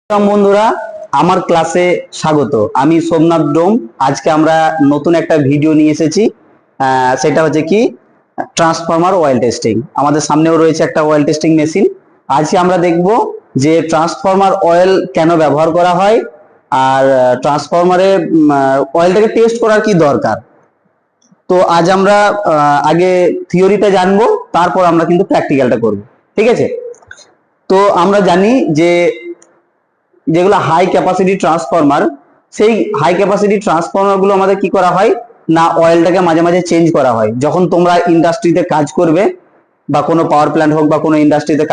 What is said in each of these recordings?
বন্ধুরা, আমার ক্লাসে স্বাগত। আমি সোমনাথ ডোম। আজকে আমরা নতুন একটা ভিডিও নিয়ে এসেছি। সেটা হচ্ছে কি, ট্রান্সফরমার অয়েল টেস্টিং। আমাদের সামনেও রয়েছে একটা অয়েল টেস্টিং মেশিন। আজকে আমরা দেখব যে ট্রান্সফরমার অয়েল কেন ব্যবহার করা হয়, আর ট্রান্সফরমারে অয়েলটাকে টেস্ট করার কি দরকার। তো আজ আমরা আগে থিওরিটা জানবো, তারপর আমরা কিন্তু প্র্যাকটিক্যালটা করব। ঠিক আছে? তো আমরা জানি যে যেগুলো হাই ক্যাপাসিটি ট্রান্সফরমার, সেই হাই ক্যাপাসিটি ট্রান্সফরমার গুলো আমাদের কি করা হয় না, অয়েলটাকে মাঝে মাঝে চেঞ্জ করা হয়। যখন তোমরা ইন্ডাস্ট্রিতে কাজ করবে বা কোনো পাওয়ার প্ল্যান্ট হোক বা কোনো ইন্ডাস্ট্রিতে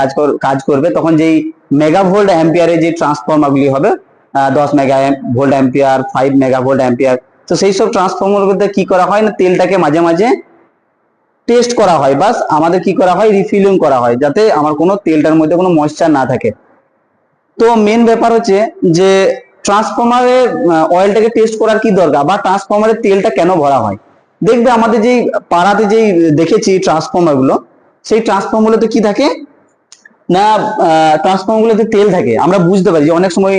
কাজ করবে, তখন যেই মেগা ভোল্ট অ্যাম্পিয়ারে যে ট্রান্সফরমার গুলি হবে, 10 mega volt ampere, 5 mega volt ampere, তো সেই সব ট্রান্সফরমার গুলোতে কি করা হয় না, তেলটাকে মাঝে মাঝে টেস্ট করা হয়, বাস আমাদের কি করা হয়, রিফিলিং করা হয়, যাতে আমার কোনো তেলটার মধ্যে কোনো ময়েশ্চার না থাকে। তো মেন ব্যাপার হচ্ছে যে ট্রান্সফরমারের অয়েলটাকে টেস্ট করার কি দরকার, বা ট্রান্সফরমারের তেলটা কেন ভরা হয়। দেখবে আমাদের যেই পাড়াতে যেই দেখেছি ট্রান্সফরমার গুলো, সেই ট্রান্সফরমার গুলোতে কি থাকে না, ট্রান্সফরমার গুলোতে তেল থাকে। আমরা বুঝতে পারি যে অনেক সময়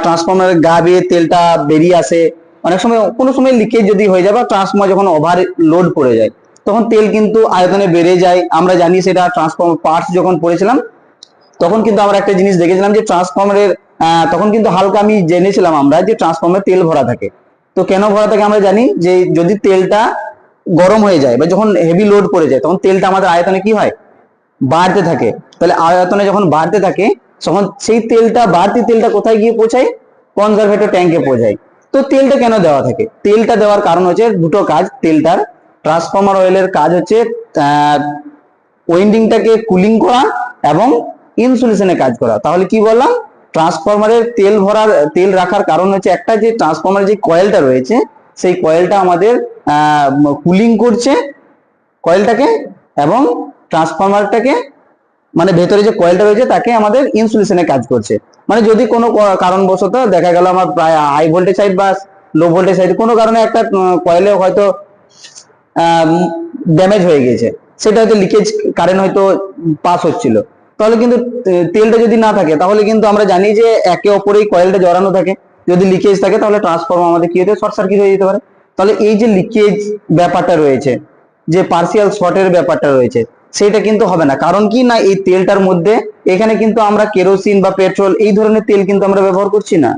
ট্রান্সফরমারের গা বেয়ে তেলটা বেরিয়ে আসে। অনেক সময় কোনো সময় লিকেজ যদি হয়ে যায় বা ট্রান্সফরমার যখন ওভার লোড পড়ে যায়, তখন তেল কিন্তু আয়তনে বেড়ে যায়। আমরা জানি সেটা ট্রান্সফরমার পার্টস যখন পড়েছিলাম, তখন কিন্তু আমরা একটা জিনিস দেখেছিলাম যে ট্রান্সফরমারের তখন কিন্তু হালকা আমি জেনেছিলাম আমরা যে ট্রান্সফরমারে তেল ভরা থাকে। তো কেন ভরা থাকে আমরা জানি যে যদি তেলটা গরম হয়ে যায় বা যখন হেভি লোড পড়ে যায়, তখন তেলটা আমাদের আয়তনে কি হয়, বাড়তে থাকে। তাহলে আয়তনে যখন বাড়তে থাকে, তখন সেই তেলটা, বাড়তি তেলটা কোথায় গিয়ে পৌঁছায়, কনজারভেটর ট্যাঙ্কে পৌঁছায়। তো তেলটা কেন দেওয়া থাকে, তেলটা দেওয়ার কারণ হচ্ছে দুটো কাজ তেলটার। ট্রান্সফরমার অয়েলের কাজ হচ্ছে ওয়েন্ডিংটাকে কুলিং করা এবং ইনসুলেশনে কাজ করা। তাহলে কি বললাম, ট্রান্সফরমারের তেল রাখার কারণ হচ্ছে একটা, যে ট্রান্সফরমারের যে কয়েলটা রয়েছে, সেই কয়েলটা আমাদের কুলিং করছে কয়েলটাকে, এবং ট্রান্সফরমারটাকে, মানে ভেতরে যে কয়েলটা রয়েছে তাকে আমাদের ইনসুলেশনে কাজ করছে। মানে যদি কোনো কারণবশত দেখা গেল আমার প্রায় হাই ভোল্টেজ সাইড বা লো ভোল্টেজ সাইড কোনো কারণে একটা কয়েলে হয়তো ড্যামেজ হয়ে গেছে, সেটা হয়তো লিকেজ কারেন্ট হয়তো পাস হচ্ছিল, তাহলে কিন্তু তেলটা যদি না থাকে, তাহলে কিন্তু আমরা জানি যে একে অপরেই কয়েলটা জড়ানো থাকে। যদি লিকেজ থাকে, তাহলে ট্রান্সফরমার আমাদের কি হতে, শর্ট সার্কিট হয়ে যেতে পারে। তাহলে এই যে লিকেজ ব্যাপারটা রয়েছে, যে পার্সিয়াল শর্টের ব্যাপারটা রয়েছে, সেটা কিন্তু হবে না। কারণ কি না, এই তেলটার মধ্যে এখানে কিন্তু আমরা কেরোসিন বা পেট্রোল এই ধরনের তেল কিন্তু আমরা ব্যবহার করছি না।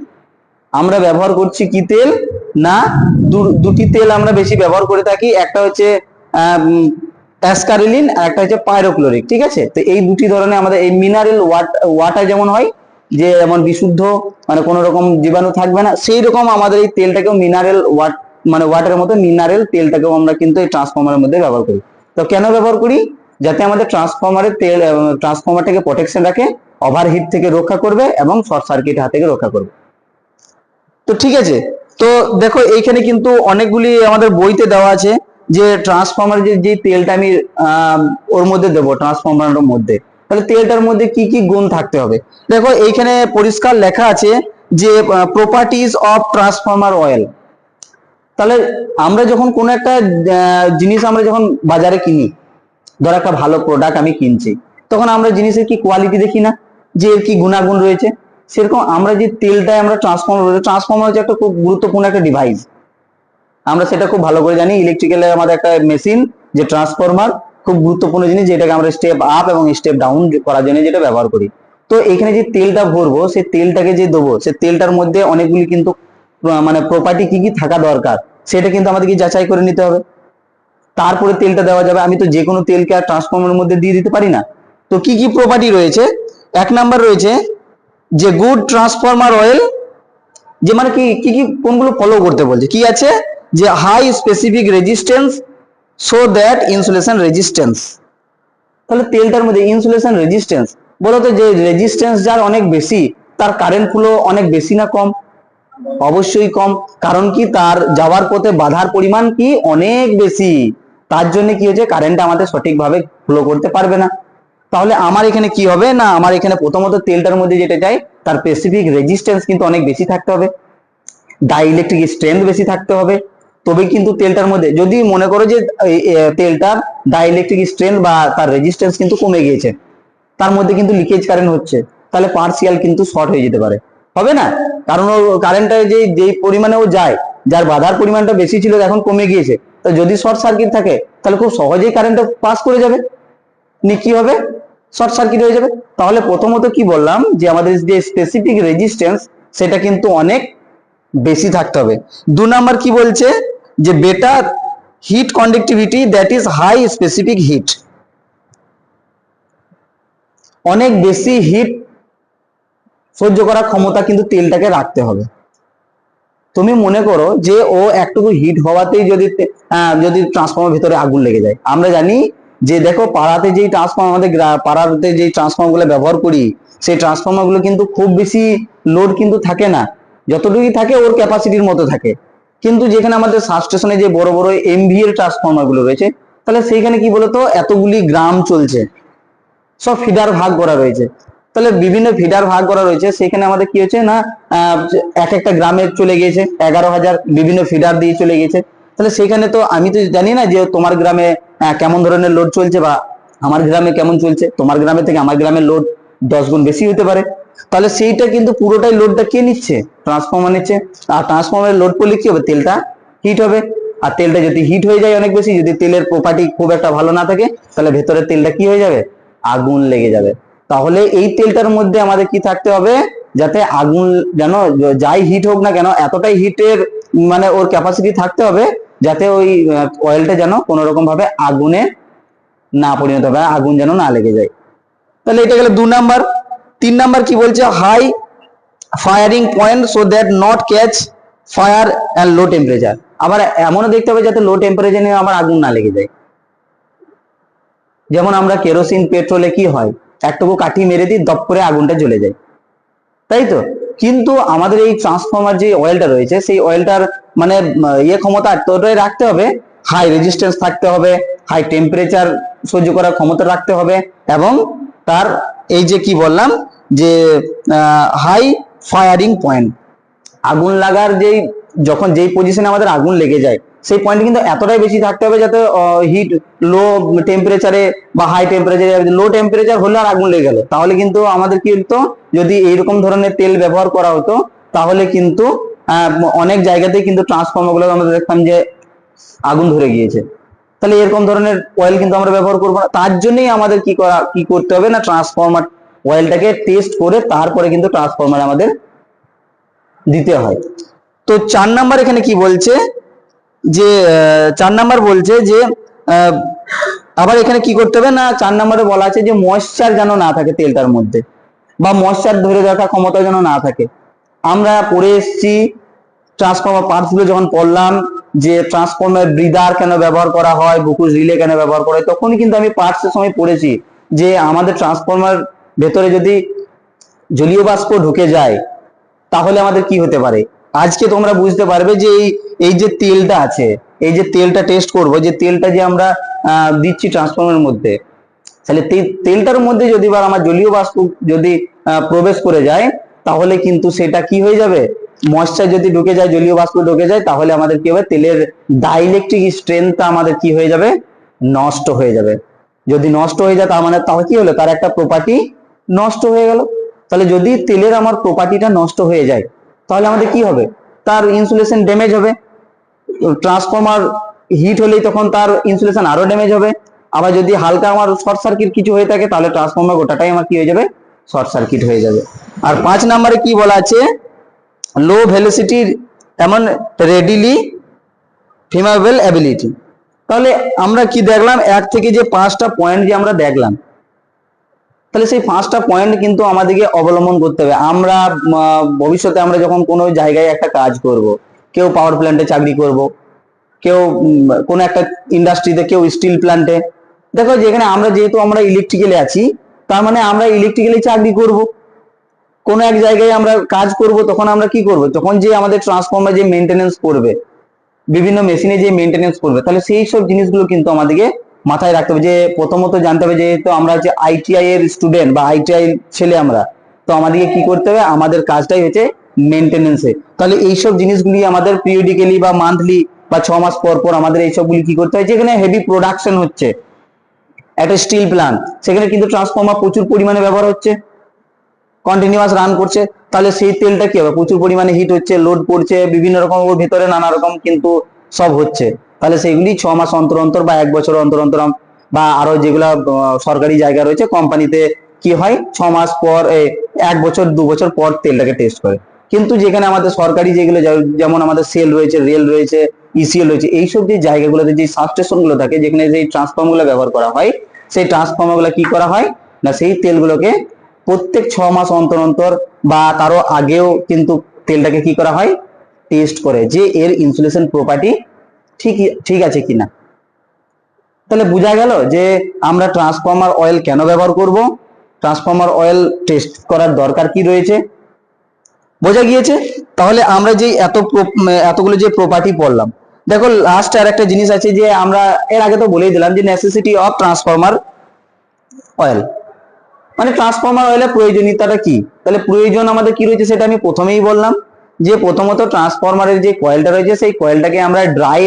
আমরা ব্যবহার করছি কি তেল না, দুটি তেল আমরা বেশি ব্যবহার করে থাকি। একটা হচ্ছে অ্যাসকারিলিন, আর একটা হচ্ছে পাইরোক্লোরিক। ঠিক আছে? তো এই দুটি ধরনের আমাদের এই মিনারেল ওয়াটার যেমন হয়, যে যেমন বিশুদ্ধ, মানে কোনো রকম জীবাণু থাকবে না, সেই রকম আমাদের এই তেলটাকেও মিনারেল মানে ওয়াটারের মতো মিনারেল তেলটাকেও আমরা কিন্তু এই ট্রান্সফরমারের মধ্যে ব্যবহার করি। তো কেন ব্যবহার করি, যাতে আমাদের ট্রান্সফরমারটাকে প্রোটেকশন রাখে, ওভারহিট থেকে রক্ষা করবে এবং শর্ট সার্কিট হাত থেকে রক্ষা করবে। তো ঠিক আছে, তো দেখো এইখানে কিন্তু অনেকগুলি আমাদের বইতে দেওয়া আছে যে ট্রান্সফরমার যে তেলটা আমি ওর মধ্যে দেবো ট্রান্সফরমারের মধ্যে, তাহলে তেলটার মধ্যে কি কি গুণ থাকতে হবে। দেখো এইখানে পরিষ্কার লেখা আছে যে প্রপার্টিজ অফ ট্রান্সফরমার অয়েল। তাহলে আমরা যখন কোনো একটা জিনিস আমরা যখন বাজারে কিনি, ধর একটা ভালো প্রোডাক্ট আমি কিনছি, তখন আমরা জিনিসের কি কোয়ালিটি দেখি না, যে এর কি গুণাগুণ রয়েছে। সেরকম আমরা যে তেলটাই আমরা ট্রান্সফরমার হচ্ছে একটা খুব গুরুত্বপূর্ণ একটা ডিভাইস। আমরা সেটা খুব ভালো করে জানি, ইলেকট্রিক্যালের আমাদের একটা মেশিন, যে ট্রান্সফরমার খুব গুরুত্বপূর্ণ জিনিস, যেটাকে আমরা স্টেপ আপ এবং স্টেপ ডাউন করার জন্য যেটা ব্যবহার করি। তো এখানে যে তেলটা ভরবো, সেই তেলটাকে যে দেবো, সেই তেলটার মধ্যে অনেকগুলি কিন্তু মানে প্রপার্টি কি কি থাকা দরকার, সেটা কিন্তু আমাদেরকে যাচাই করে নিতে হবে, তারপরে তেলটা দেওয়া যাবে। আমি তো যে কোনো তেলকে আর ট্রান্সফরমারের মধ্যে দিয়ে দিতে পারি না। তো কি কি প্রপার্টি রয়েছে, এক নাম্বার রয়েছে যে গুড ট্রান্সফরমার অয়েল, যে মানে কি কি কি কোনগুলো ফলো করতে বলছে, কি আছে, যে high specific resistance so that insulation resistance. তাহলে তেলটার মধ্যে ইনসুলেশন রেজিস্ট্যান্স, বলতো যে রেজিস্ট্যান্স যার অনেক বেশি, তার কারেন্ট ফ্লো অনেক বেশি না কম? অবশ্যই কম। কারণ কি, তার যাওয়ার পথে বাধার পরিমাণ কি অনেক বেশি, তার জন্য কি হচ্ছে, কারেন্টটা আমাদের সঠিকভাবে ফ্লো করতে পারবে না। তাহলে আমার এখানে কি হবে না, আমার এখানে প্রথমত তেলটার মধ্যে যেটা চাই, তার স্পেসিফিক রেজিস্ট্যান্স কিন্তু অনেক বেশি থাকতে হবে, ডাইইলেকট্রিক স্ট্রেংথ বেশি থাকতে হবে। তবে কিন্তু তেলটার মধ্যে যদি মনে করো যে তেলটার ডাইইলেকট্রিক স্ট্রেংথ বা তার রেজিস্ট্যান্স কিন্তু কমে গিয়েছে, তার মধ্যে কিন্তু লিকেজ কারেন্ট হচ্ছে, তাহলে পার্সিয়াল কিন্তু শর্ট হয়ে যেতে পারে। হবে না, কারণ ও কারেন্টটা যেই পরিমাণে ও যায়, যার বাধার পরিমাণটা বেশি ছিল এখন কমে গিয়েছে, তো যদি শর্ট সার্কিট থাকে তাহলে খুব সহজেই কারেন্টটা পাস করে যাবে, কি হবে, শর্ট সার্কিট হয়ে যাবে। তাহলে প্রথমত কি বললাম যে আমাদের যে স্পেসিফিক রেজিস্ট্যান্স সেটা কিন্তু অনেক বেশি থাকতে হবে। 2 নাম্বার কি বলছে যে better heat conductivity that is high specific heat, অনেক বেশি হিট সহ্য করার ক্ষমতা কিন্তু তেলটাকে রাখতে হবে। তুমি মনে করো যে ও একটুকু হিট হওয়াতেই যদি ট্রান্সফর্মার ভিতরে আগুন লেগে যায়, আমরা জানি যে দেখো পাড়াতে যেই ট্রান্সফর্মার, আমাদের পাড়াতে যেই ট্রান্সফর্মার গুলো ব্যবহার করি, সেই ট্রান্সফর্মার গুলো কিন্তু খুব বেশি লোড কিন্তু থাকে না, যতটুকুই থাকে ওর ক্যাপাসিটির মতো থাকে। কিন্তু যেখানে আমাদের সাবস্টেশনে যে বড় বড় এমভি এর ট্রান্সফর্মার গুলো রয়েছে, তাহলে সেইখানে কি বলতো এতগুলি গ্রাম চলছে, সব ফিডার ভাগ করা রয়েছে, তাহলে বিভিন্ন ফিডার ভাগ করা রয়েছে, সেখানে আমাদের কি হচ্ছে না এক একটা গ্রামে চলে গিয়েছে 11,000 বিভিন্ন ফিডার দিয়ে চলে গেছে। তাহলে সেখানে তো আমি তো জানি না যে তোমার গ্রামে কেমন ধরনের লোড চলছে বা আমার গ্রামে কেমন চলছে, তোমার গ্রামে থেকে আমার গ্রামের লোড 10 গুণ বেশি হতে পারে। তাহলে সেইটা কিন্তু পুরোটাই লোডটা কে নিচ্ছে, ট্রান্সফর্মার নিচ্ছে। আর ট্রান্সফর্মারের লোড করলে কি হবে, তেলটা হিট হবে, আর তেলটা যদি হিট হয়ে যায় অনেক বেশি, যদি তেলের প্রপার্টি খুব একটা ভালো না থাকে, তাহলে ভেতরের তেলটা কি হয়ে যাবে, আগুন লেগে যাবে। তাহলে এই তেলটার মধ্যে আমাদের কি থাকতে হবে, যাতে আগুন যেন যাই হিট হোক না কেন এতটাই হিটের মানে ওর ক্যাপাসিটি থাকতে হবে, যাতে ওই অয়েলটা যেন কোনো রকম ভাবে আগুনে না পরিণত হবে, আগুন যেন না লেগে যায়। তাহলে এটা গেল 2 নাম্বার। 3 নাম্বার কি বলছে, high firing point so that not catch fire and low temperature. আবার এমনও দেখতে হবে যাতে লো টেম্পারেচারে আমার আগুন না লেগে যায়। যেমন আমরা কেরোসিন পেট্রোলে কি হয়, একটুকু কাঠি মেরে দিই, দপ করে আগুনটা জ্বলে যায়, তাই তো। কিন্তু আমাদের এই ট্রান্সফর্মার যে অয়েলটা রয়েছে, সেই অয়েলটার মানে ক্ষমতা এতটাই রাখতে হবে, হাই রেজিস্ট্যান্স থাকতে হবে, হাই টেম্পারেচার সহ্য করার ক্ষমতা রাখতে হবে, এবং তার এই যে কি বললাম যে হাই ফায়ারিং পয়েন্ট, আগুন লাগার যখন যেই পজিশনে আমাদের আগুন লেগে যায় সেই পয়েন্ট কিন্তু এতটাই বেশি থাকতে হবে যাতে হিট লো টেম্পারেচারে বা হাই টেম্পারেচারে, লো টেম্পারেচার হলে আর আগুন লেগে গেল, তাহলে কিন্তু আমাদের কি হতো, যদি এইরকম ধরনের তেল ব্যবহার করা হতো তাহলে কিন্তু অনেক জায়গাতেই কিন্তু ট্রান্সফর্মার গুলো আমরা দেখতাম যে আগুন ধরে গিয়েছে। তাহলে এরকম ধরনের অয়েল কিন্তু আমরা ব্যবহার করবো না। তার জন্যই আমাদের কি করতে হবে না, ট্রান্সফর্মার অয়েলটাকে টেস্ট করে তারপরে কিন্তু ট্রান্সফর্মার আমাদের দিতে হয়। তো 4 নাম্বার এখানে কি বলছে যে 4 নাম্বার বলছে যে আবার এখানে কি করতে হবে না, 4 নাম্বারে বলা আছে যে ময়েশ্চার যেন না থাকে তেলটার মধ্যে, বা ময়েশ্চার ধরে রাখার ক্ষমতা যেন না থাকে। আমরা পড়ে এসেছি ট্রান্সফর্মার পার্টস গুলো যখন পড়লাম যে ট্রান্সফর্মার ব্রিদার কেন ব্যবহার করা হয়, বুকুস রিলে কেন ব্যবহার করা হয়, তখনই কিন্তু আমি পার্টস এর সময় পড়েছি যে আমাদের ট্রান্সফর্মার ভেতরে যদি জলীয় বাষ্প ঢুকে যায় তাহলে আমাদের কি হতে পারে। আজকে তোমরা বুঝতে পারবে যে এই যে তেলটা আছে, এই যে তেলটা টেস্ট করব, যে তেলটা যে আমরা দিচ্ছি ট্রান্সফর্মারের মধ্যে, তাহলে তেলটার মধ্যে যদি বা আমার জলীয় বাষ্প যদি প্রবেশ করে যায়, তাহলে কিন্তু সেটা কি হয়ে যাবে, ময়েশ্চার যদি ঢুকে যায়, জলীয় বাষ্প ঢুকে যায়, তাহলে আমাদের কি হবে, তেলের ডাইইলেকট্রিক স্ট্রেংথটা আমাদের কি হয়ে যাবে, নষ্ট হয়ে যাবে। যদি নষ্ট হয়ে যায় তার মানে তাহলে কি হলো, তার একটা প্রপার্টি নষ্ট হয়ে গেল। তাহলে যদি তেলের আমার প্রপার্টিটা নষ্ট হয়ে যায় তাহলে আমাদের কি হবে, তার ইনসুলেশন ড্যামেজ হবে, ট্রান্সফর্মার হিট হলেই তখন তার ইনসুলেশন আরো ড্যামেজ হবে। আবার যদি হালকা আমার শর্ট সার্কিট কিছু হয়ে থাকে তাহলে ট্রান্সফর্মার গোটাটাই আমার কি হয়ে যাবে, শর্ট সার্কিট হয়ে যাবে। আর 5 নম্বরে কি বলা আছে, লো ভেলোসিটি এমন রেডিলি ফিমাবেল অ্যাবিলিটি। তাহলে আমরা কি দেখলাম, 1 থেকে যে 5টা পয়েন্ট যে আমরা দেখলাম, তাহলে সেই 5টা পয়েন্ট কিন্তু আমাদেরকে অবলম্বন করতে হবে। আমরা ভবিষ্যতে আমরা যখন কোনো জায়গায় একটা কাজ করব, কেউ পাওয়ার প্ল্যান্টে চাকরি করব, কেউ কোনো একটা ইন্ডাস্ট্রিতে, কেউ স্টিল প্ল্যান্টে, দেখো যেখানে আমরা যেহেতু আমরা ইলেকট্রিক্যালে আছি, তার মানে আমরা ইলেকট্রিক্যালি চাকরি করব। কোনো এক জায়গায় আমরা কাজ করব, তখন আমরা কি করব, তখন যে আমাদের ট্রান্সফর্মার যে মেনটেনেন্স করবে, বিভিন্ন মেশিনে যে মেনটেনেন্স করবে, তাহলে সেই সব জিনিসগুলো কিন্তু আমাদেরকে মাথায় রাখতে হবে। যে প্রথমত জানতে হবে যেহেতু আমরা হচ্ছে আইটিআই এর স্টুডেন্ট বা আইটিআই ছেলে আমরা, তো আমাদেরকে কি করতে হবে, আমাদের কাজটাই হচ্ছে মেনটেনেন্সে। তাহলে এইসব জিনিসগুলি আমাদের পিরিয়ডিক্যালি বা মান্থলি বা 6 মাস পর পর আমাদের এইসবগুলি কি করতে হয়, যেখানে হেভি প্রোডাকশন হচ্ছে, একটা স্টিল প্ল্যান্ট, সেখানে কিন্তু ট্রান্সফর্মার প্রচুর পরিমাণে ব্যবহার হচ্ছে, কন্টিনিউয়াস রান করছে, তাহলে সেই তেলটা কি হবে, প্রচুর পরিমাণে হিট হচ্ছে, লোড পড়ছে, বিভিন্ন রকম ওর ভিতরে নানা রকম কিন্তু সব হচ্ছে, তাহলে সেগুলি 6 মাস অন্তর অন্তর বা 1 বছর অন্তর অন্তর বা আরো যেগুলা সরকারি জায়গা রয়েছে কোম্পানিতে কি হয় 6 মাস পর 1 বছর 2 বছর পর তেলটাকে টেস্ট করে। কিন্তু যেখানে আমাদের সরকারি যেগুলো যেমন আমাদের সেল রয়েছে, রেল রয়েছে, ইসিএল রয়েছে, এইসব যে জায়গাগুলোতে যে সাবস্টেশন গুলো থাকে, যেখানে যে ট্রান্সফর্ম গুলো ব্যবহার করা হয়, সেই ট্রান্সফর্মার গুলো কি করা হয় না, সেই তেলগুলোকে প্রত্যেক 6 মাস অন্তর অন্তর বা তারও আগেও কিন্তু তেলটাকে কি করা হয়, টেস্ট করে যে এর ইনসুলেশন প্রপার্টি ঠিক ঠিক আছে কিনা। তাহলে বোঝা গেল যে আমরা ট্রান্সফর্মার অয়েল কেন ব্যবহার করব, ট্রান্সফর্মার অয়েল টেস্ট করার দরকার কি রয়েছে, বোঝা গিয়েছে। তাহলে আমরা যে এতগুলো যে প্রপার্টি পড়লাম, দেখো লাস্ট আর একটা জিনিস আছে যে আমরা এর আগে তো বলেই দিলাম যে নেসেসিটি অফ ট্রান্সফর্মার অয়েল, মানে ট্রান্সফর্মার অয়েলের প্রয়োজনীয়তাটা কি। তাহলে প্রয়োজন আমাদের কি রয়েছে সেটা আমি প্রথমেই বললাম, যে প্রথমত ট্রান্সফরমারের যে কয়েলটা রয়েছে সেই কয়েলটাকে আমরা ড্রাই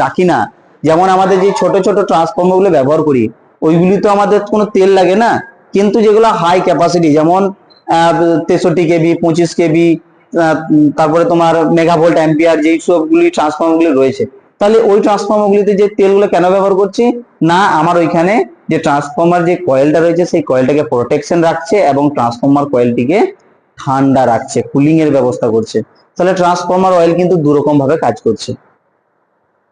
রাখি না। যেমন আমাদের যে ছোট ছোট ট্রান্সফর্মার গুলো ব্যবহার করি ওইগুলি তো আমাদের কোনো তেল লাগে না, কিন্তু যেগুলো হাই ক্যাপাসিটি যেমন 63 কেবি, 25 কেবি, তারপরে তোমার মেগাভোল্ট অ্যাম্পিয়ার যেই সবগুলি ট্রান্সফর্মার গুলি রয়েছে, তাহলে ওই ট্রান্সফর্মার গুলিতে যে তেলগুলো কেন ব্যবহার করছি না, আমার ওইখানে যে ট্রান্সফর্মার যে কয়েলটা রয়েছে সেই কয়েলটাকে প্রোটেকশন রাখছে এবং ট্রান্সফর্মার কয়েলটিকে ঠান্ডা রাখছে, কুলিং এর ব্যবস্থা করছে। তাহলে ট্রান্সফর্মার অয়েল কিন্তু দুরকম ভাবে কাজ করছে।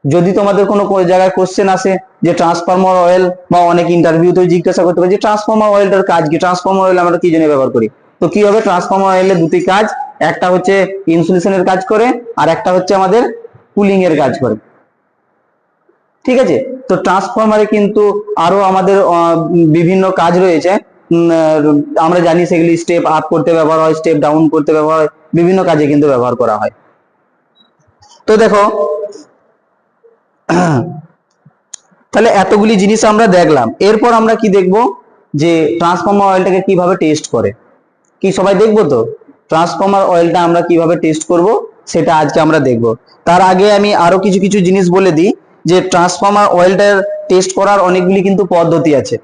যদি তোমাদের কোনো জায়গায় কোশ্চেন আসে যে ট্রান্সফর্মার অয়েল, বা অনেক ইন্টারভিউতে জিজ্ঞাসা করতে পারে যে ট্রান্সফর্মার অয়েলটার কাজ কি, ট্রান্সফর্মার অয়েল আমরা কি জন্য ব্যবহার করি, তো কি হবে, ট্রান্সফর্মার অয়েলের দুটি কাজ, একটা হচ্ছে ইনসুলেশনের কাজ করে আর একটা হচ্ছে আমাদের কুলিং এর কাজ করে। ঠিক আছে, তো ট্রান্সফরমারে কিন্তু আরো আমাদের বিভিন্ন কাজ রয়েছে, আমরা জানি সেগুলি স্টেপ আপ করতে ব্যবহার হয়, স্টেপ ডাউন করতে ব্যবহার হয়, বিভিন্ন কাজে কিন্তু ব্যবহার করা হয়। তো দেখো তাহলে এতগুলি জিনিস আমরা দেখলাম, এরপর আমরা কি দেখব যে ট্রান্সফর্মার অয়েলটাকে কিভাবে টেস্ট করে, কি সবাই দেখবো তো ট্রান্সফর্মার অয়েলটা আমরা কিভাবে টেস্ট করব সেটা আজকে আমরা দেখব। তার আগে আমি আরো কিছু কিছু জিনিস বলে দিই যে ট্রান্সফর্মার অয়েলটার টেস্ট করার অনেকগুলি কিন্তু পদ্ধতি আছে।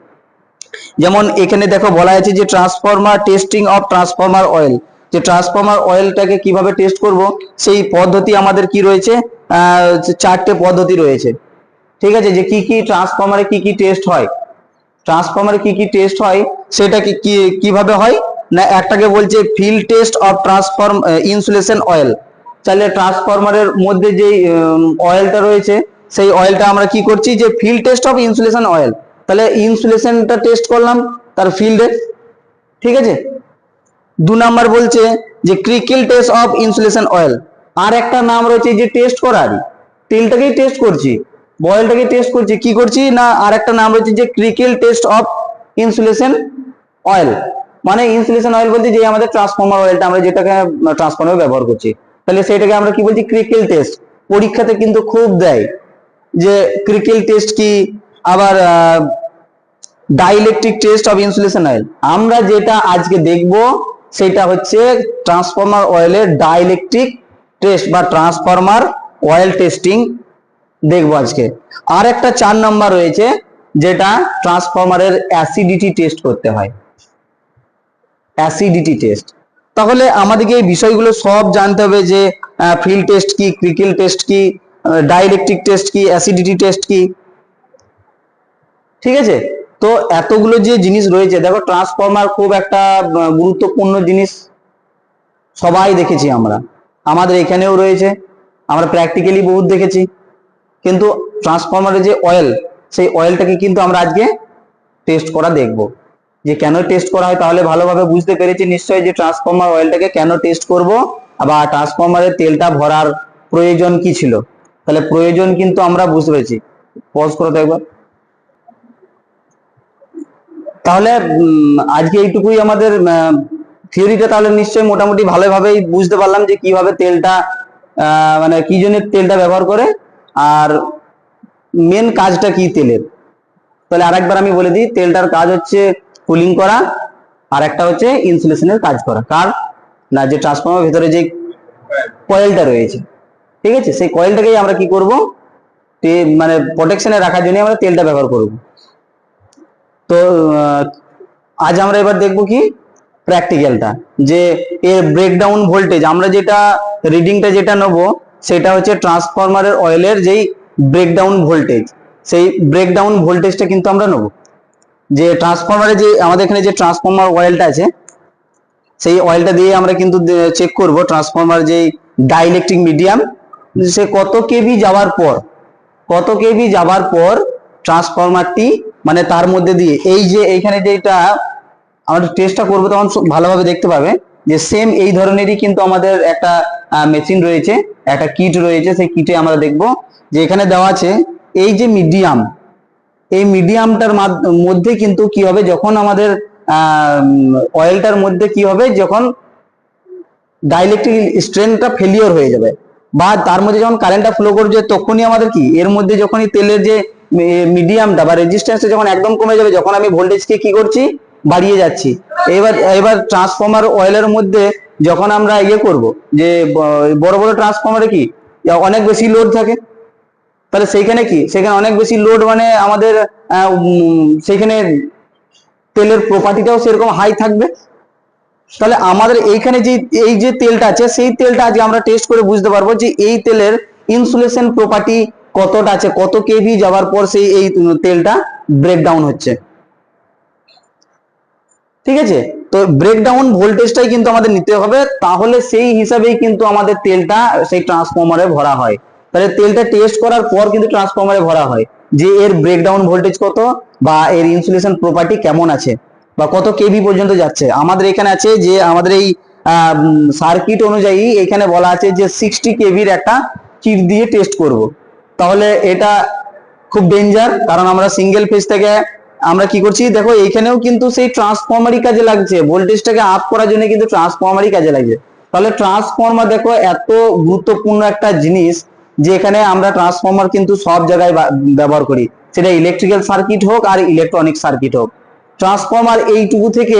যেমন এখানে দেখো বলা আছে যে transformer testing of transformer oil, যে ট্রান্সফর্মার অয়েলটাকে কিভাবে টেস্ট করব সেই পদ্ধতি আমাদের কি রয়েছে, 4টে পদ্ধতি রয়েছে। ঠিক আছে, যে কি কি ট্রান্সফর্মারে কি কি টেস্ট হয়, ট্রান্সফর্মারে কি কি টেস্ট হয় সেটা কিভাবে হয় না, একটাকে বলছে field test of transform insulation oil. তাহলে ট্রান্সফরমারের মধ্যে যে অয়েলটা রয়েছে সেই অয়েলটা আমরা কি করছি, যে field test of insulation oil, তাহলে ইনসুলেশনটা টেস্ট করলাম তার ফিল্ডে। ঠিক আছে, 2 নাম্বার বলছে যে Crickle test of insulation oil, আর একটা নাম রয়েছে যে টেস্ট করারই, তেলটাকেই টেস্ট করছি, বয়েলটাকে টেস্ট করছি, কি করছি না, আর একটা নাম রয়েছে যে Crickle test of insulation oil. মানে ইনসুলেশন অয়েল বলতে যে আমাদের ট্রান্সফর্মার অয়েলটা আমরা যেটাকে ট্রান্সফর্মারে ব্যবহার করছি, তাহলে সেটাকে আমরা কি বলছি, ক্রিকেল টেস্ট। পরীক্ষাতে কিন্তু খুব দেয় যে ক্রিকেল টেস্ট কি, আবার dielectric test of insulation oil. আমরা যেটা আজকে দেখব সেটা হচ্ছে ট্রান্সফর্মার অয়েলের ডাইইলেকট্রিক টেস্ট বা ট্রান্সফর্মার অয়েল টেস্টিং দেখবো আজকে। আর একটা 4 নম্বর রয়েছে যেটা ট্রান্সফরমারের অ্যাসিডিটি টেস্ট করতে হয়, অ্যাসিডিটি টেস্ট। তাহলে আমাদেরকে এই বিষয়গুলো সব জানতে হবে যে ফিল্ড টেস্ট কি, ক্রিকেল টেস্ট কি, ডাইইলেকট্রিক টেস্ট কি, অ্যাসিডিটি টেস্ট কি। ঠিক আছে, তো এতগুলো যে জিনিস রয়েছে, দেখো ট্রান্সফরমার খুব একটা গুরুত্বপূর্ণ জিনিস, সবাই দেখেছি আমরা, আমাদের এখানেও রয়েছে, আমরা প্র্যাকটিক্যালি বহুত দেখেছি। কিন্তু ট্রান্সফরমারের যে অয়েল সেই অয়েলটাকে কিন্তু আমরা আজকে টেস্ট করা দেখব, যে কেন টেস্ট করা হয়। তাহলে ভালোভাবে বুঝতে পেরেছি নিশ্চয়ই যে ট্রান্সফরমার অয়েলটাকে কেন টেস্ট করব, বা ট্রান্সফরমারের তেলটা ভরার প্রয়োজন কি ছিল, তাহলে প্রয়োজন কিন্তু আমরা বুঝতে পেরেছি। পজ করো তো একবার। তাহলে আজকে এইটুকুই আমাদের থিওরিটা, তাহলে নিশ্চয়ই মোটামুটি ভালোভাবেই বুঝতে পারলাম যে কিভাবে তেলটা মানে কি জন্য তেলটা ব্যবহার করে, আর মেন কাজটা কি তেলের। তাহলে আরেকবার আমি বলে দিই, তেলটার কাজ হচ্ছে কুলিং করা, আর একটা হচ্ছে ইনসুলেশনের কাজ করা। কার না, যে ট্রান্সফর্মার ভিতরে যে কয়েলটা রয়েছে, ঠিক আছে, সেই কয়েলটাকেই আমরা কি করব, মানে প্রোটেকশনে রাখার জন্য আমরা তেলটা ব্যবহার করব। তো আজ আমরা এবার দেখব কি প্র্যাকটিক্যালটা, যে এর ব্রেকডাউন ভোল্টেজ আমরা যেটা রিডিংটা যেটা নেবো সেটা হচ্ছে ট্রান্সফরমারের অয়েলের যেই ব্রেকডাউন ভোল্টেজ, সেই ব্রেকডাউন ভোল্টেজটা কিন্তু আমরা নেবো। যে ট্রান্সফরমারে যে আমাদের এখানে যে ট্রান্সফরমার অয়েলটা আছে সেই অয়েলটা দিয়ে আমরা কিন্তু চেক করব ট্রান্সফরমার যে ডাইইলেকট্রিক মিডিয়াম সে কত কেভি যাবার পর ট্রান্সফরমারটি মানে তার মধ্যে দিয়ে এই যে এইখানে যেটা আমরা টেস্টটা করবো তখন ভালোভাবে দেখতে পাবে যে সেম এই ধরনেরই কিন্তু আমাদের একটা মেশিন রয়েছে, একটা কিট রয়েছে। সেই কিটে আমরা দেখব যে এখানে দেওয়া আছে এই যে মিডিয়াম, এই মিডিয়ামটার মধ্যে কিন্তু কি হবে যখন আমাদের অয়েলটার মধ্যে কি হবে যখন ডাইইলেকট্রিক স্ট্রেনটা ফেলিওর হয়ে যাবে বা তার মধ্যে যখন কারেন্টটা ফ্লো করছে তখনই আমাদের কি এর মধ্যে যখনই তেলের যে মিডিয়ামটা বা রেজিস্ট্যান্সটা যখন একদম কমে যাবে, যখন আমি ভোল্টেজকে কি করছি বাড়িয়ে যাচ্ছি, এবার ট্রান্সফরমার অয়েলের মধ্যে যখন আমরা ইয়ে করব যে বড় বড় ট্রান্সফরমারে কি অনেক বেশি লোড থাকে, তাহলে সেইখানে কি সেখানে অনেক বেশি লোড মানে আমাদের সেইখানে তেলের প্রপার্টিটাও সেরকম হাই থাকবে। তাহলে আমাদের এইখানে যে এই যে তেলটা আছে সেই তেলটা আজকে আমরা টেস্ট করে বুঝতে পারবো যে এই তেলের ইনসুলেশন প্রপার্টি কতটা আছে, কত কেভি যাওয়ার পর সেই এই তেলটা ব্রেকডাউন হচ্ছে। ঠিক আছে, তো ব্রেকডাউন ভোল্টেজটাই কিন্তু আমাদের নিতে হবে, তাহলে সেই হিসাবেই কিন্তু আমাদের তেলটা সেই ট্রান্সফরমারে ভরা হয়। তাহলে তেলটা টেস্ট করার পর কিন্তু ট্রান্সফরমারে ভরা হয় যে এর ব্রেকডাউন ভোল্টেজ কত বা এর ইনসুলেশন প্রপার্টি কেমন আছে বা কত কেভি পর্যন্ত যাচ্ছে। আমাদের এখানে আছে যে আমাদের এই সার্কিট অনুযায়ী এখানে বলা আছে যে 60 কেভির একটা কিট দিয়ে টেস্ট করব। তাহলে এটা খুব ডেঞ্জার, কারণ আমরা সিঙ্গেল ফেজ থেকে আমরা কি করছি দেখো এইখানেও কিন্তু সেই ট্রান্সফরমারই কাজে লাগছে, ভোল্টেজটাকে আপ করার জন্য কিন্তু ট্রান্সফরমারই কাজে লাগছে। তাহলে ট্রান্সফরমার দেখো এত গুরুত্বপূর্ণ একটা জিনিস যে এখানে আমরা ট্রান্সফরমার কিন্তু সব জায়গায় ব্যবহার করি, সেটা ইলেকট্রিক্যাল সার্কিট হোক আর ইলেকট্রনিক সার্কিট হোক। ট্রান্সফরমার এইটুকু থেকে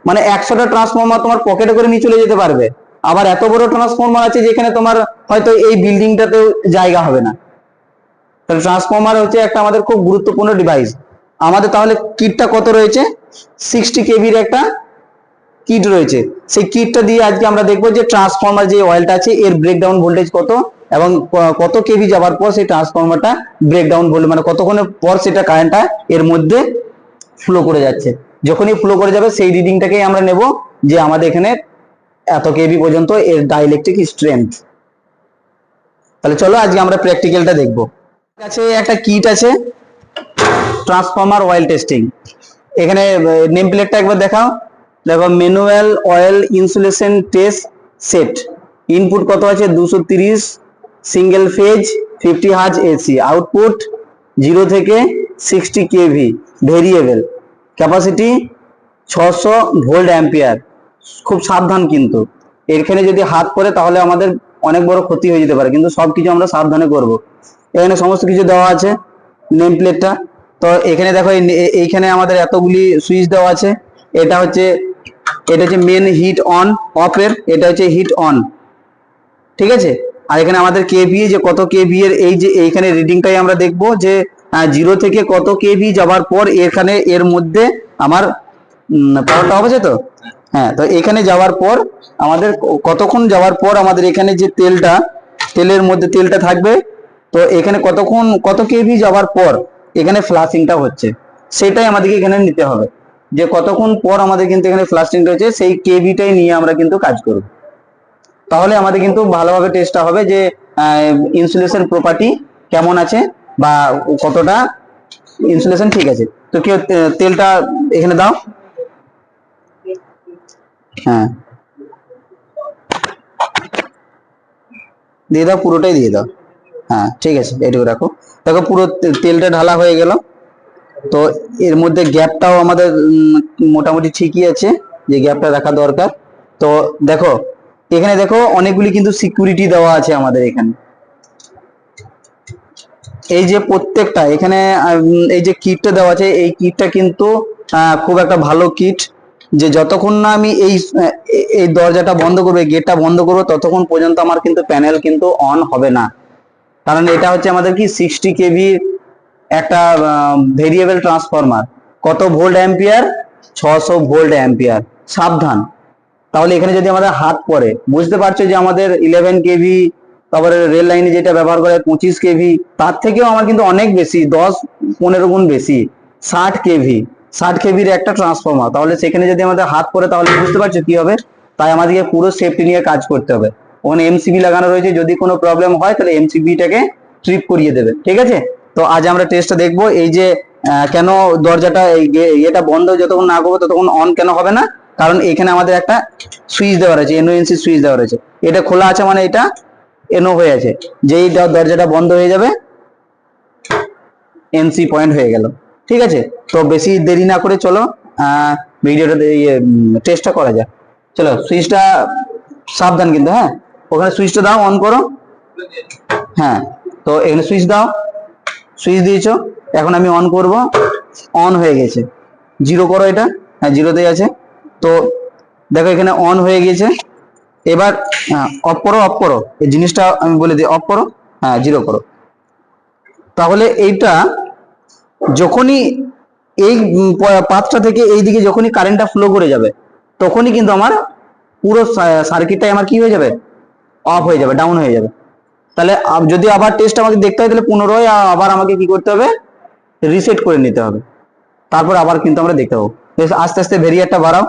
মানে 100টা ট্রান্সফরমার তোমার পকেটে করে নিয়ে চলে যেতে পারবে, আবার এত বড় ট্রান্সফরমার আছে যেখানে তোমার হয়তো এই বিল্ডিংটাতেও জায়গা হবে না। তাহলে ট্রান্সফরমার হচ্ছে একটা আমাদের খুব গুরুত্বপূর্ণ ডিভাইস। আমাদের তাহলে কিটটা কত রয়েছে, 60 কেভির একটা কিট রয়েছে। সেই কিটটা দিয়ে আজকে আমরা দেখবো যে ট্রান্সফরমার যে অয়েলটা আছে এর ব্রেকডাউন ভোল্টেজ কত এবং কত কেভি যাওয়ার পর সেই ট্রান্সফরমারটা ব্রেকডাউন ভোল্টেজ মানে কতক্ষণের পর সেটা কারেন্টটা এর মধ্যে ফ্লো করে যাচ্ছে। যখনই ফ্লো করে যাবে সেই রিডিংটাকেই আমরা নেব যে আমাদের এখানে এত কেভি পর্যন্ত এর ডাইইলেকট্রিক স্ট্রেংথ। তাহলে চলো আজকে আমরা প্র্যাকটিক্যালটা দেখবো। কাছে একটা কিট আছে ট্রান্সফরমার অয়েল টেস্টিং, এখানে নেম প্লেটটা একবার দেখাও। দেখো manual oil insulation test set, input কত আছে 230, single phase 50 hertz AC, output 0 থেকে 60 KV, variable, capacity 600 volt ampere. খুব সাবধান কিন্তু এখানে যদি হাত পড়ে তাহলে আমাদের অনেক বড় ক্ষতি হয়ে যেতে পারে, কিন্তু সবকিছু আমরা সাবধানে করব। এখানে সমস্ত কিছু দেওয়া আছে নেম প্লেটটা। তো এখানে দেখো এইখানে আমাদের এতগুলি সুইচ দেওয়া আছে, এটা হচ্ছে মেন হিট অন অফ এর, এটা হচ্ছে হিট অন, ঠিক আছে। আর এখানে আমাদের কেভি যে কত কেভি এর এই যে এইখানে রিডিংটাই আমরা দেখবো যে 0 থেকে কত কেভি যাওয়ার পর এখানে এর মধ্যে আমার পাওয়ারটা অফ আছে তো, হ্যাঁ। তো এখানে যাওয়ার পর আমাদের কতক্ষণ যাওয়ার পর আমাদের এখানে যে তেলের মধ্যে তেলটা থাকবে, তো এখানে কতক্ষণ কত কেভি যাওয়ার পর এখানে ফ্লাশিংটা হচ্ছে সেটাই আমাদেরকে এখানে নিতে হবে, যে কতক্ষণ পর আমাদের কিন্তু এখানে ফ্লাশিংটা হচ্ছে সেই কেভিটাই নিয়ে আমরা কিন্তু কাজ করব। তাহলে আমাদের কিন্তু ভালোভাবে টেস্টটা হবে যে ইনসুলেশন প্রপার্টি কেমন আছে বা কতটা ইনসুলেশন ঠিক আছে। তো কেউ তেলটা এখানে দাও, হ্যাঁ দিয়ে দাও, পুরোটাই দিয়ে দাও, হ্যাঁ ঠিক আছে এটুকু রাখো। দেখো পুরো তেলটা ঢালা হয়ে গেল। তো এর মধ্যে গ্যাপটাও আমাদের মোটামুটি ঠিকই আছে, যে গ্যাপটা রাখা দরকার। তো দেখো এখানে দেখো অনেকগুলি কিন্তু সিকিউরিটি দেওয়া আছে আমাদের এখানে, এই যে প্রত্যেকটা এখানে এই যে কিটটা দেওয়া আছে এই কিটটা কিন্তু খুব একটা ভালো কিট, যে যতক্ষণ না আমি এই দরজাটা বন্ধ করবো, গেটটা বন্ধ করবো, ততক্ষণ পর্যন্ত আমার কিন্তু প্যানেল কিন্তু অন হবে না। কারণ এটা হচ্ছে আমাদের কি 60 কেভি একটা ভেরিয়েবল ট্রান্সফরমার, কত ভোল্ট অ্যাম্পিয়ার 600 ভোল্ট অ্যাম্পিয়ার। সাবধান, তাহলে এখানে যদি আমাদের হাত পড়ে, বুঝতে পারছো যে আমাদের 11 কেভি, তারপরে রেল লাইনে যেটা ব্যবহার করে 25 কেভি, তার থেকেও আমার কিন্তু অনেক বেশি, 10-15 গুণ বেশি, 60 কেভি, 60 কেভির একটা ট্রান্সফর্মার। তাহলে সেখানে যদি আমাদের হাত পড়ে তাহলে বুঝতে পারছো কি হবে। তাই আমাদেরকে পুরো সেফটি নিয়ে কাজ করতে হবে। ওখানে এমসিবি লাগানো রয়েছে, যদি কোনো প্রবলেম হয় তাহলে এমসিবিটাকে ট্রিপ করিয়ে দেবে, ঠিক আছে। তো আজ আমরা টেস্টটা দেখবো, এই যে কেন দরজাটা এটা বন্ধ যতক্ষণ না করবো ততক্ষণ অন কেন হবে না, কারণ এখানে আমাদের একটা সুইচ দেওয়া রয়েছে, এনওএনসি সুইচ দেওয়া রয়েছে। এটা খোলা আছে মানে এটা এনো হয়ে আছে, যেই দরজাটা বন্ধ হয়ে যাবে এনসি পয়েন্ট হয়ে গেল, ঠিক আছে। তো বেশি দেরি না করে চলো ভিডিওটা টেস্টটা করা যাক। চলো সুইচটা, সাবধান কিন্তু, হ্যাঁ ওখানে সুইচটা দাও, অন করো। হ্যাঁ, তো এখানে সুইচ দাও, সুইচ দিয়েছো, এখন আমি অন করব, অন হয়ে গেছে। জিরো করো এটা, হ্যাঁ জিরোতেই আছে। তো দেখো এখানে অন হয়ে গেছে। এবার অফ করো, অফ করো, এই জিনিসটা আমি বলে দিই, অফ করো, হ্যাঁ জিরো করো। তাহলে এইটা যখনই এই পাথটা থেকে এই দিকে যখনই কারেন্টটা ফ্লো করে যাবে, তখনই কিন্তু আমার পুরো সার্কিটটাই আমার কি হয়ে যাবে, অফ হয়ে যাবে, ডাউন হয়ে যাবে। তাহলে যদি আবার টেস্ট আমাকে দেখতে হয় তাহলে পুনরায় আবার আমাকে কি করতে হবে, রিসেট করে নিতে হবে, তারপর আবার কিন্তু আমরা দেখতে পাবো। আস্তে আস্তে ভেরিয়ারটা বাড়াও,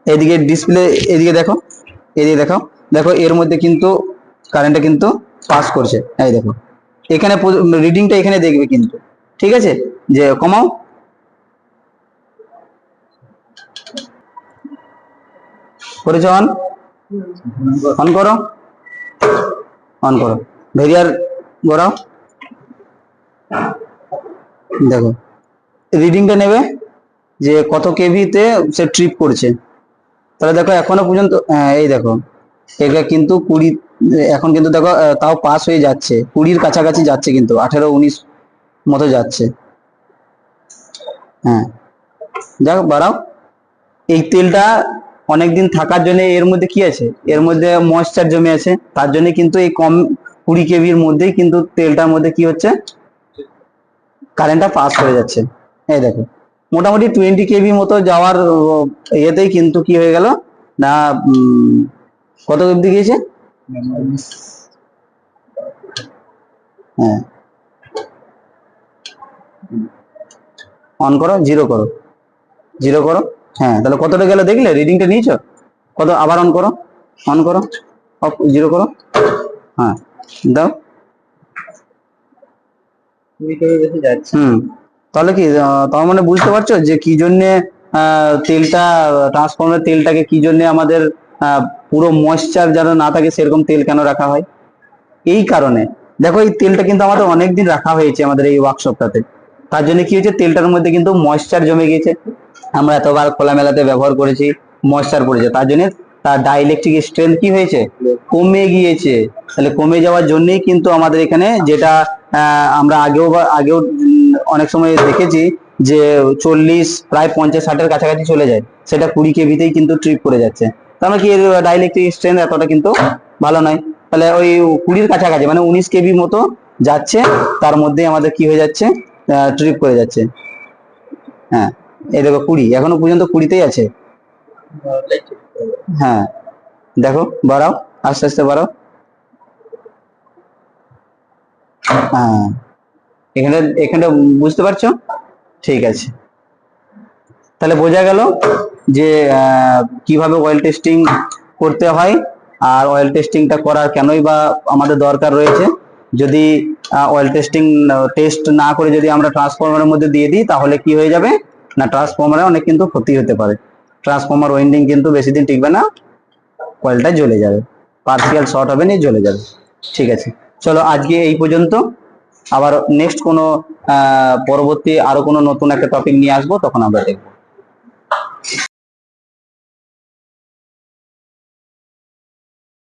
এদিকে ডিসপ্লে, এদিকে দেখো, এদিকে দেখো, দেখো এর মধ্যে কিন্তু কারেন্টটা কিন্তু পাস করছে, এই দেখো এখানে রিডিংটা এখানে দেখবে কিন্তু, ঠিক আছে। যে কমাও, করেছো অন, অন করো, অন করো, ভেরিয়ার ঘোরাও, দেখো রিডিংটা নেবে যে কত কেভিতে সে ট্রিপ করছে। তাহলে দেখো এখনো পর্যন্ত এই দেখো এটা কিন্তু 20, এখন কিন্তু দেখো তাও পাস হয়ে যাচ্ছে, 20-র কাছাকাছি যাচ্ছে, কিন্তু 18-19 মতো যাচ্ছে। হ্যাঁ দেখো বাড়াও। এই তেলটা অনেকদিন থাকার জন্য এর মধ্যে কি আছে, এর মধ্যে ময়েশ্চার জমে আছে, তার জন্য কিন্তু এই কম 20 কেভির মধ্যেই কিন্তু তেলটার মধ্যে কি হচ্ছে, কারেন্টটা পাস করে যাচ্ছে। এই দেখো মোটামুটি 20 কেভি মতো যাওয়ার ইয়েতেই কিন্তু কি হয়ে গেল না, কত অব্দি গিয়েছে, হ্যাঁ অন করো, জিরো করো, জিরো করো, হ্যাঁ তাহলে কতটা গেল দেখলে, রিডিংটা নিয়েছো কত, আবার অন করো, অন করো, অফ, জিরো করো, হ্যাঁ দাও। হুম, তাহলে কি তার মানে বুঝতে পারছো যে কি জন্য তেলটা, ট্রান্সফর্মার তেলটাকে কি জন্য আমাদের পুরো ময়েশ্চার যেন না থাকে সেরকম তেল কেন রাখা হয়, এই কারণে। দেখো এই তেলটা কিন্তু আমাদের অনেকদিন রাখা হয়েছে আমাদের এই ওয়ার্কশপটাতে, তার জন্য কি হয়েছে, তেলটার মধ্যে কিন্তু ময়েশ্চার জমে গিয়েছে, আমরা এতবার খোলামেলাতে ব্যবহার করেছি, ময়েশ্চার পড়েছে, তার জন্য তার ডাইইলেকট্রিক স্ট্রেংথ কি হয়েছে, কমে গিয়েছে। তাহলে কমে যাওয়ার জন্যই কিন্তু আমাদের এখানে যেটা আমরা আগেও অনেক সময় দেখেছি যে 40, প্রায় 50-60-এর কাছাকাছি চলে যায়, সেটা 20 কেভিতেই কিন্তু ট্রিপ করে যাচ্ছে। তার মানে কি এর ডাইইলেকট্রিক স্ট্রেংথ এতটা কিন্তু ভালো নয়। তাহলে ওই 20-র কাছাকাছি মানে 19 কেভি মতো যাচ্ছে, তার মধ্যে আমাদের কি হয়ে যাচ্ছে, ট্রিপ করে যাচ্ছে। হ্যাঁ এই দেখো 20, এখনো পর্যন্ত 20-তেই আছে। হ্যাঁ দেখো বাড়াও, আস্তে আস্তে বাড়াও, হ্যাঁ এখানে এখানে বুঝতে পারছো, ঠিক আছে। তাহলে বোঝা গেল যে কিভাবে অয়েল টেস্টিং করতে হয়, আর অয়েল টেস্টিংটা করার কেনই বা আমাদের দরকার রয়েছে। যদি অয়েল টেস্ট না করে যদি আমরা ট্রান্সফরমারের মধ্যে দিয়ে দিই তাহলে কি হয়ে যাবে না, ট্রান্সফরমারে অনেক কিন্তু ক্ষতি হতে পারে, ট্রান্সফরমার ওয়াইন্ডিং কিন্তু বেশি দিন টিকবে না, কয়েলটা জ্বলে যাবে, পার্সিয়াল শর্ট হবে না, জ্বলে যাবে। ঠিক আছে, চলো আজকে এই পর্যন্ত, আবার নেক্সট কোনো পরবর্তী আরো কোনো নতুন একটা টপিক নিয়ে আসবো, তখন আমরা দেখবো।